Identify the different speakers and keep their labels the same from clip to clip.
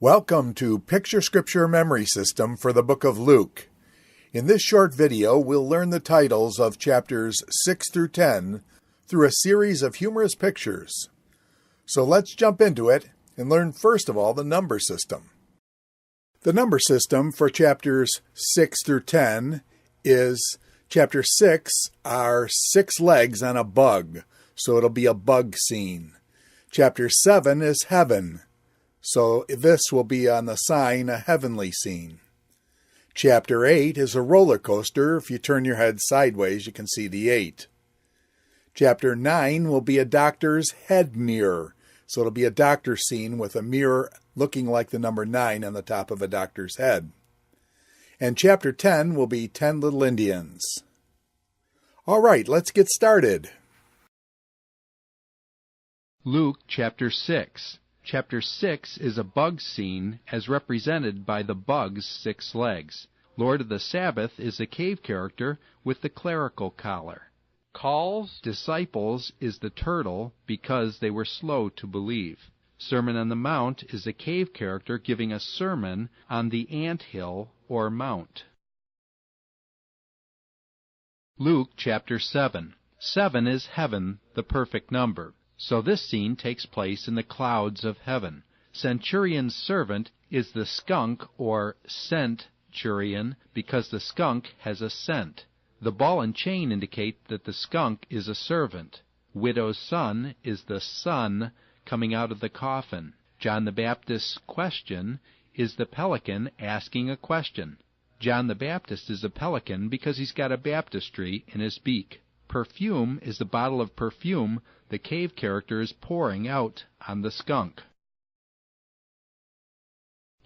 Speaker 1: Welcome to Picture Scripture Memory System for the Book of Luke. In this short video, we'll learn the titles of chapters 6 through 10 through a series of humorous pictures. So let's jump into it and learn first of all the number system. The number system for chapters 6 through 10 is chapter 6 are 6 legs on a bug, so it'll be a bug scene. Chapter 7 is heaven. So this will be on the sign, a heavenly scene. Chapter 8 is a roller coaster. If you turn your head sideways, you can see the 8. Chapter 9 will be a doctor's head mirror. So it'll be a doctor scene with a mirror looking like the number 9 on the top of a doctor's head. And chapter 10 will be 10 Little Indians. All right, let's get started.
Speaker 2: Luke chapter 6. Chapter 6 is a bug scene as represented by the bug's 6 legs. Lord of the Sabbath is a cave character with the clerical collar. Calls disciples is the turtle because they were slow to believe. Sermon on the Mount is a cave character giving a sermon on the ant hill or mount. Luke chapter 7. 7 is heaven, the perfect number. So this scene takes place in the clouds of heaven. Centurion's servant is the skunk or scent-turion because the skunk has a scent. The ball and chain indicate that the skunk is a servant. Widow's son is the son coming out of the coffin. John the Baptist's question is the pelican asking a question. John the Baptist is a pelican because he's got a baptistry in his beak. Perfume is the bottle of perfume the cave character is pouring out on the skunk.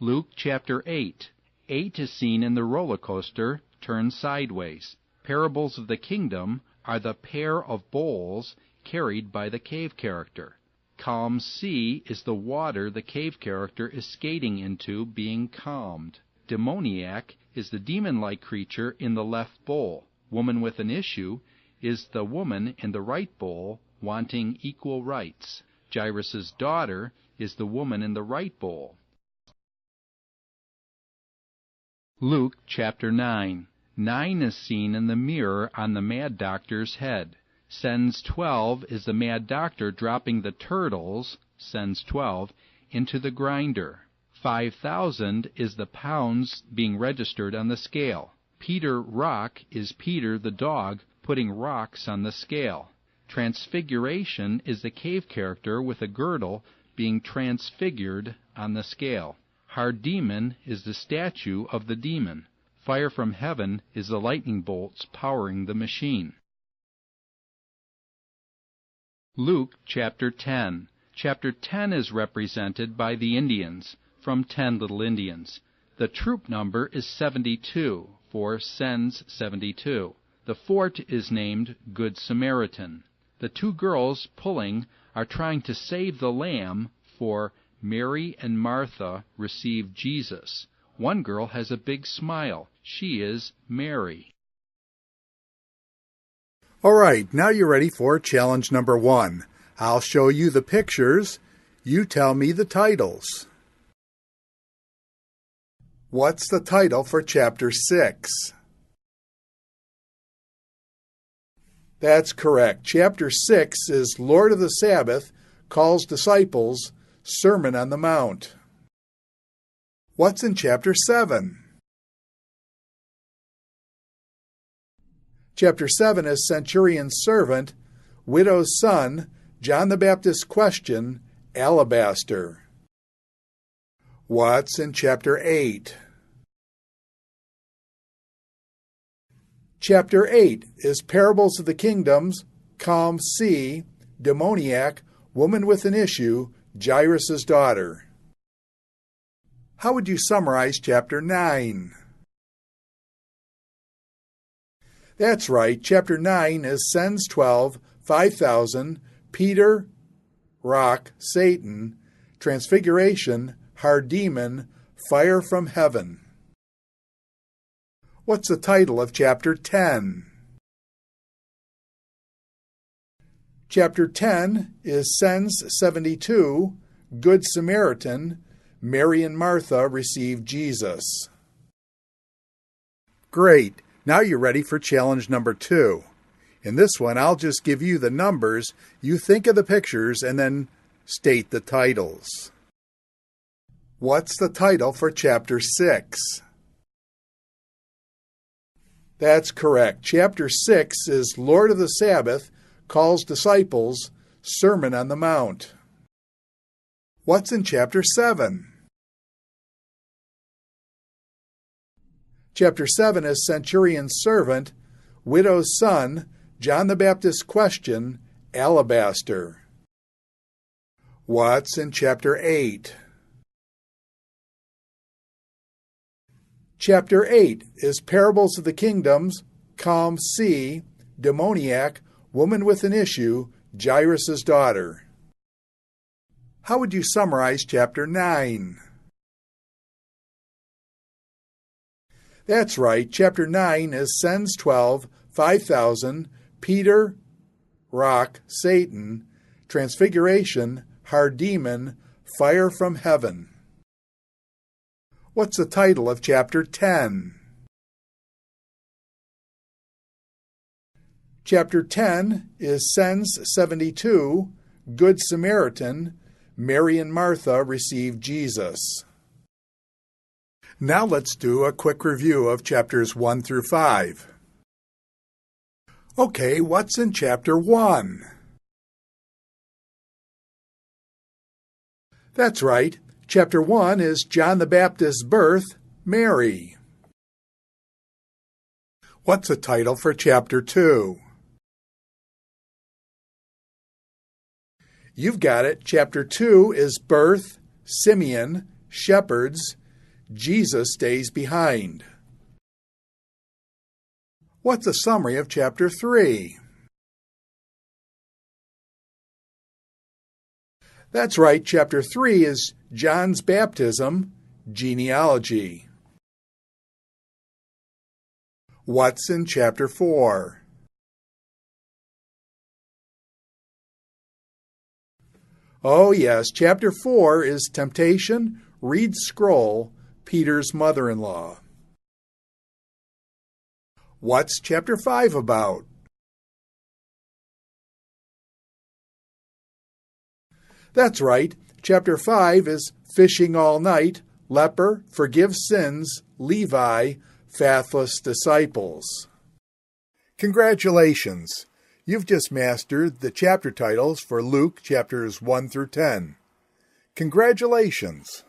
Speaker 2: Luke chapter 8. 8 is seen in the roller coaster turned sideways. Parables of the kingdom are the pair of bowls carried by the cave character. Calm sea is the water the cave character is skating into being calmed. Demoniac is the demon-like creature in the left bowl. Woman with an issue is the woman in the right bowl wanting equal rights. Jairus' daughter is the woman in the right bowl. Luke chapter 9. 9 is seen in the mirror on the mad doctor's head. Sens 12 is the mad doctor dropping the turtles, Sens 12, into the grinder. 5,000 is the pounds being registered on the scale. Peter Rock is Peter the dog putting rocks on the scale. Transfiguration is the cave character with a girdle being transfigured on the scale. Hard demon is the statue of the demon. Fire from heaven is the lightning bolts powering the machine. Luke chapter 10. Chapter 10 is represented by the Indians from 10 Little Indians. The troop number is 72 for Sens 72. The fort is named Good Samaritan. The 2 girls pulling are trying to save the lamb, for Mary and Martha receive Jesus. One girl has a big smile. She is Mary.
Speaker 1: All right, now you're ready for challenge number 1. I'll show you the pictures. You tell me the titles. What's the title for chapter 6? That's correct. Chapter 6 is Lord of the Sabbath calls disciples, Sermon on the Mount. What's in chapter 7? Chapter 7 is Centurion's servant, Widow's son, John the Baptist's question, alabaster. What's in chapter 8? Chapter 8 is Parables of the Kingdoms, Calm Sea, Demoniac, Woman with an Issue, Jairus' daughter. How would you summarize chapter 9? That's right, chapter 9 is Sens 12, 5,000, Peter, Rock, Satan, Transfiguration, Hard Demon, Fire from Heaven. What's the title of chapter 10? Chapter 10 is Sens 72, Good Samaritan, Mary and Martha receive Jesus. Great! Now you're ready for challenge number 2. In this one, I'll just give you the numbers, you think of the pictures, and then state the titles. What's the title for Chapter 6? That's correct. Chapter 6 is Lord of the Sabbath calls disciples, Sermon on the Mount. What's in Chapter 7? Chapter 7 is Centurion's Servant, Widow's Son, John the Baptist's Question, Alabaster. What's in Chapter 8? Chapter 8 is Parables of the Kingdoms, Calm Sea, Demoniac, Woman with an Issue, Jairus' Daughter. How would you summarize Chapter 9? That's right. Chapter 9 is Sends 12, 5,000, Peter, Rock, Satan, Transfiguration, Hard Demon, Fire from Heaven. What's the title of Chapter 10? Chapter 10 is Sends 72, Good Samaritan, Mary and Martha receive Jesus. Now let's do a quick review of chapters 1 through 5. Okay, what's in Chapter 1? That's right. Chapter 1 is John the Baptist's birth, Mary. What's the title for Chapter 2? You've got it. Chapter 2 is Birth, Simeon, Shepherds, Jesus stays behind. What's a summary of Chapter 3? That's right, Chapter 3 is John's baptism, genealogy. What's in Chapter 4? Oh yes, Chapter 4 is temptation, read scroll, Peter's mother-in-law. What's Chapter 5 about? That's right. Chapter 5 is Fishing All Night, Leper, Forgive Sins, Levi, Fathless Disciples. Congratulations! You've just mastered the chapter titles for Luke chapters 1 through 10. Congratulations!